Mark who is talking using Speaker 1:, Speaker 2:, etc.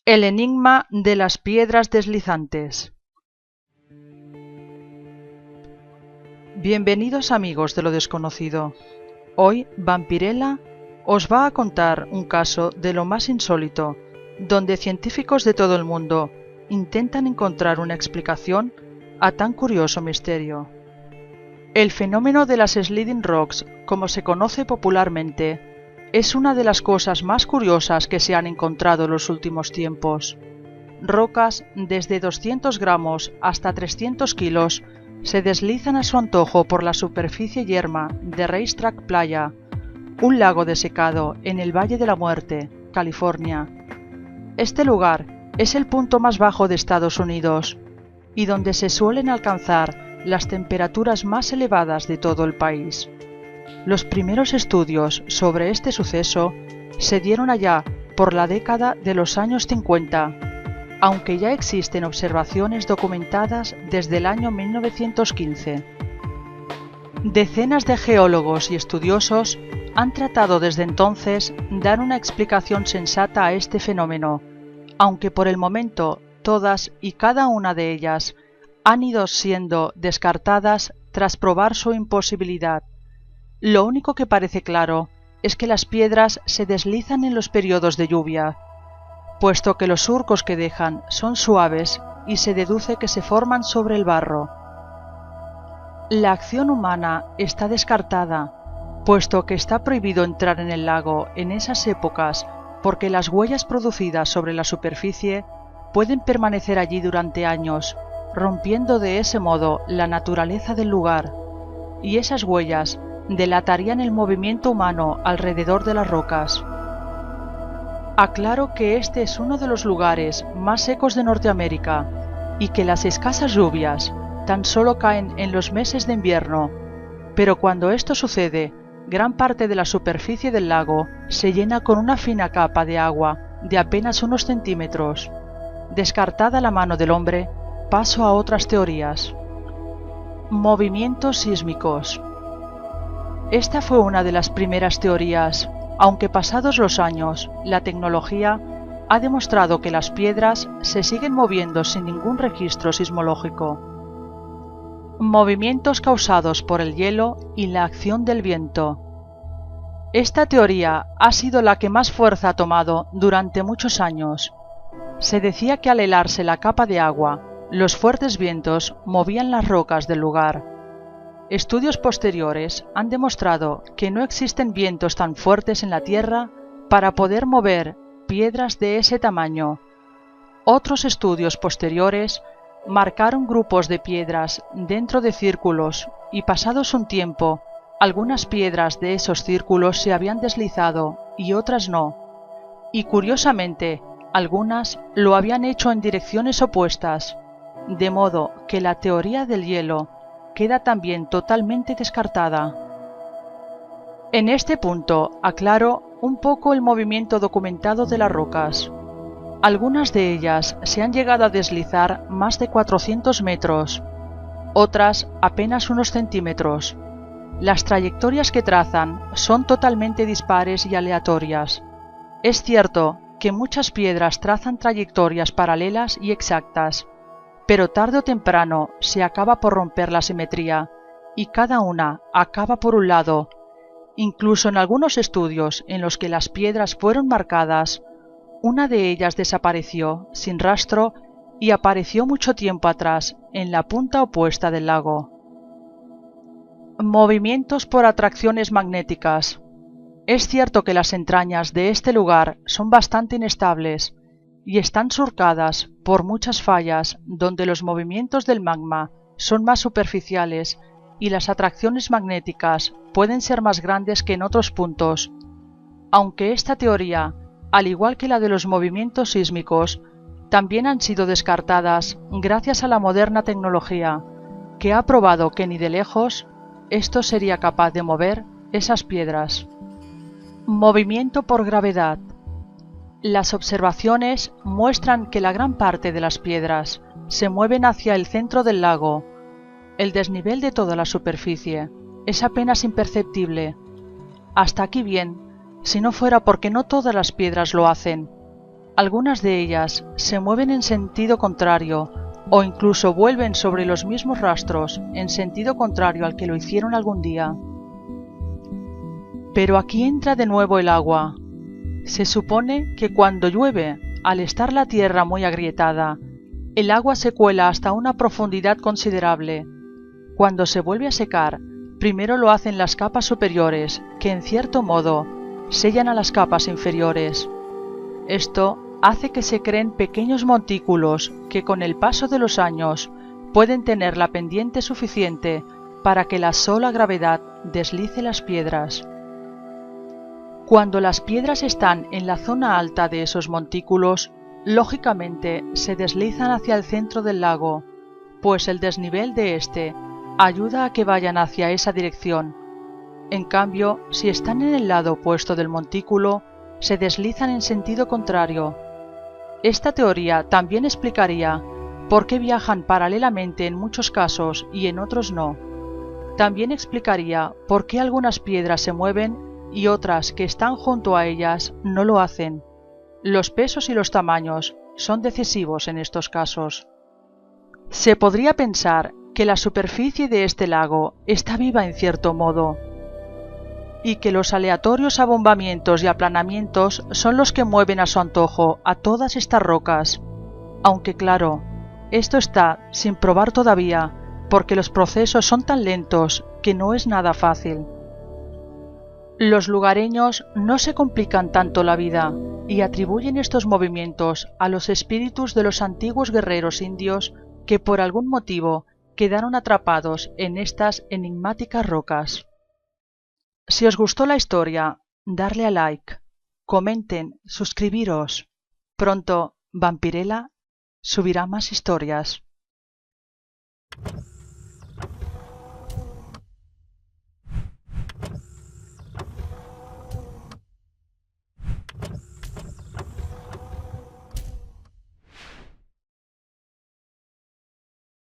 Speaker 1: El enigma de las piedras deslizantes. Bienvenidos amigos de lo desconocido. Hoy Vampirella os va a contar un caso de lo más insólito, donde científicos de todo el mundo intentan encontrar una explicación a tan curioso misterio. El fenómeno de las Sliding Rocks, como se conoce popularmente, es una de las cosas más curiosas que se han encontrado en los últimos tiempos. Rocas desde 200 gramos hasta 300 kilos se deslizan a su antojo por la superficie yerma de Racetrack Playa, un lago desecado en el Valle de la Muerte, California. Este lugar es el punto más bajo de Estados Unidos y donde se suelen alcanzar las temperaturas más elevadas de todo el país. Los primeros estudios sobre este suceso se dieron allá por la década de los años 50, aunque ya existen observaciones documentadas desde el año 1915. Decenas de geólogos y estudiosos han tratado desde entonces dar una explicación sensata a este fenómeno, aunque por el momento todas y cada una de ellas han ido siendo descartadas tras probar su imposibilidad. Lo único que parece claro es que las piedras se deslizan en los periodos de lluvia, puesto que los surcos que dejan son suaves y se deduce que se forman sobre el barro. La acción humana está descartada, puesto que está prohibido entrar en el lago en esas épocas porque las huellas producidas sobre la superficie pueden permanecer allí durante años, rompiendo de ese modo la naturaleza del lugar, y esas huellas delatarían el movimiento humano alrededor de las rocas. Aclaro que este es uno de los lugares más secos de Norteamérica y que las escasas lluvias tan solo caen en los meses de invierno, pero cuando esto sucede, gran parte de la superficie del lago se llena con una fina capa de agua de apenas unos centímetros. Descartada la mano del hombre, paso a otras teorías. Movimientos sísmicos. Esta fue una de las primeras teorías, aunque pasados los años, la tecnología ha demostrado que las piedras se siguen moviendo sin ningún registro sismológico. Movimientos causados por el hielo y la acción del viento. Esta teoría ha sido la que más fuerza ha tomado durante muchos años. Se decía que al helarse la capa de agua, los fuertes vientos movían las rocas del lugar. Estudios posteriores han demostrado que no existen vientos tan fuertes en la Tierra para poder mover piedras de ese tamaño. Otros estudios posteriores marcaron grupos de piedras dentro de círculos y pasados un tiempo, algunas piedras de esos círculos se habían deslizado y otras no. Y curiosamente, algunas lo habían hecho en direcciones opuestas, de modo que la teoría del hielo queda también totalmente descartada. En este punto aclaro un poco el movimiento documentado de las rocas. Algunas de ellas se han llegado a deslizar más de 400 metros, otras apenas unos centímetros. Las trayectorias que trazan son totalmente dispares y aleatorias. Es cierto que muchas piedras trazan trayectorias paralelas y exactas, pero tarde o temprano se acaba por romper la simetría y cada una acaba por un lado. Incluso en algunos estudios en los que las piedras fueron marcadas, una de ellas desapareció sin rastro y apareció mucho tiempo atrás en la punta opuesta del lago. Movimientos por atracciones magnéticas. Es cierto que las entrañas de este lugar son bastante inestables y están surcadas por muchas fallas donde los movimientos del magma son más superficiales y las atracciones magnéticas pueden ser más grandes que en otros puntos, aunque esta teoría, al igual que la de los movimientos sísmicos, también han sido descartadas gracias a la moderna tecnología, que ha probado que ni de lejos esto sería capaz de mover esas piedras. Movimiento por gravedad. Las observaciones muestran que la gran parte de las piedras se mueven hacia el centro del lago. El desnivel de toda la superficie es apenas imperceptible. Hasta aquí bien, si no fuera porque no todas las piedras lo hacen. Algunas de ellas se mueven en sentido contrario o incluso vuelven sobre los mismos rastros en sentido contrario al que lo hicieron algún día. Pero aquí entra de nuevo el agua. Se supone que cuando llueve, al estar la tierra muy agrietada, el agua se cuela hasta una profundidad considerable. Cuando se vuelve a secar, primero lo hacen las capas superiores, que en cierto modo sellan a las capas inferiores. Esto hace que se creen pequeños montículos que con el paso de los años pueden tener la pendiente suficiente para que la sola gravedad deslice las piedras. Cuando las piedras están en la zona alta de esos montículos, lógicamente se deslizan hacia el centro del lago, pues el desnivel de este ayuda a que vayan hacia esa dirección. En cambio, si están en el lado opuesto del montículo, se deslizan en sentido contrario. Esta teoría también explicaría por qué viajan paralelamente en muchos casos y en otros no. También explicaría por qué algunas piedras se mueven y otras que están junto a ellas no lo hacen. Los pesos y los tamaños son decisivos en estos casos. Se podría pensar que la superficie de este lago está viva en cierto modo, y que los aleatorios abombamientos y aplanamientos son los que mueven a su antojo a todas estas rocas, aunque claro, esto está sin probar todavía, porque los procesos son tan lentos que no es nada fácil. Los lugareños no se complican tanto la vida y atribuyen estos movimientos a los espíritus de los antiguos guerreros indios que por algún motivo quedaron atrapados en estas enigmáticas rocas. Si os gustó la historia, darle a like, comenten, suscribiros. Pronto Vampirella subirá más historias.